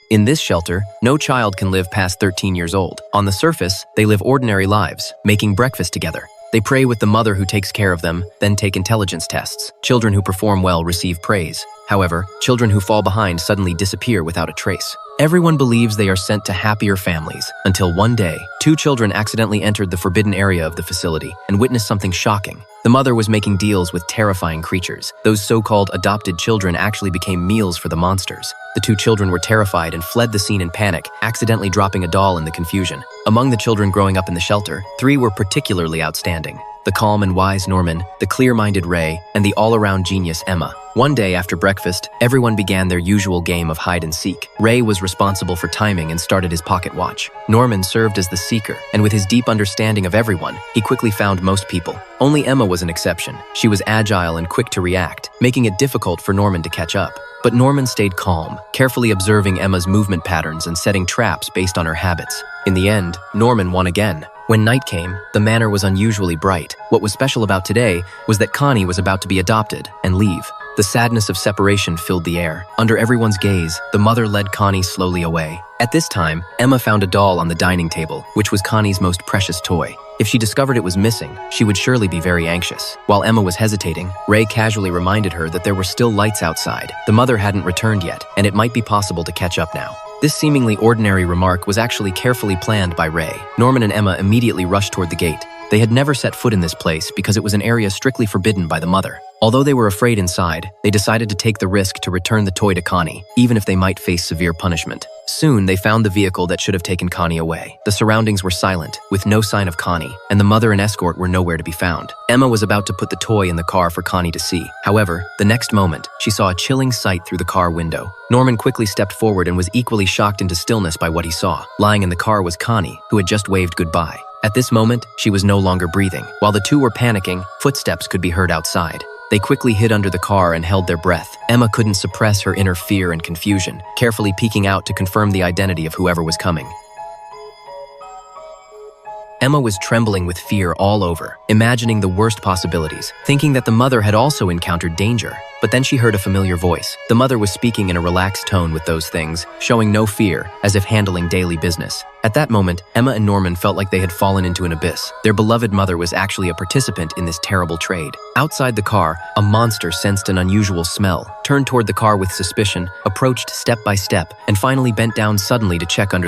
In this shelter, no child can live past 13 years old. On the surface, they live ordinary lives, making breakfast together. They pray with the mother who takes care of them, then take intelligence tests. Children who perform well receive praise. However, children who fall behind suddenly disappear without a trace. Everyone believes they are sent to happier families, until one day, two children accidentally entered the forbidden area of the facility and witnessed something shocking. The mother was making deals with terrifying creatures. Those so-called adopted children actually became meals for the monsters. The two children were terrified and fled the scene in panic, accidentally dropping a doll in the confusion. Among the children growing up in the shelter, 3 were particularly outstanding: the calm and wise Norman, the clear-minded Ray, and the all-around genius Emma. One day after breakfast, everyone began their usual game of hide-and-seek. Ray was responsible for timing and started his pocket watch. Norman served as the seeker, and with his deep understanding of everyone, he quickly found most people. Only Emma was an exception. She was agile and quick to react, making it difficult for Norman to catch up. But Norman stayed calm, carefully observing Emma's movement patterns and setting traps based on her habits. In the end, Norman won again. When night came, the manor was unusually bright. What was special about today was that Connie was about to be adopted and leave. The sadness of separation filled the air. Under everyone's gaze, the mother led Connie slowly away. At this time, Emma found a doll on the dining table, which was Connie's most precious toy. If she discovered it was missing, she would surely be very anxious. While Emma was hesitating, Ray casually reminded her that there were still lights outside. The mother hadn't returned yet, and it might be possible to catch up now. This seemingly ordinary remark was actually carefully planned by Ray. Norman and Emma immediately rushed toward the gate. They had never set foot in this place because it was an area strictly forbidden by the mother. Although they were afraid inside, they decided to take the risk to return the toy to Connie, even if they might face severe punishment. Soon, they found the vehicle that should have taken Connie away. The surroundings were silent, with no sign of Connie, and the mother and escort were nowhere to be found. Emma was about to put the toy in the car for Connie to see. However, the next moment, she saw a chilling sight through the car window. Norman quickly stepped forward and was equally shocked into stillness by what he saw. Lying in the car was Connie, who had just waved goodbye. At this moment, she was no longer breathing. While the two were panicking, footsteps could be heard outside. They quickly hid under the car and held their breath. Emma couldn't suppress her inner fear and confusion, carefully peeking out to confirm the identity of whoever was coming. Emma was trembling with fear all over, imagining the worst possibilities, thinking that the mother had also encountered danger. But then she heard a familiar voice. The mother was speaking in a relaxed tone with those things, showing no fear, as if handling daily business. At that moment, Emma and Norman felt like they had fallen into an abyss. Their beloved mother was actually a participant in this terrible trade. Outside the car, a monster sensed an unusual smell, turned toward the car with suspicion, approached step by step, and finally bent down suddenly to check under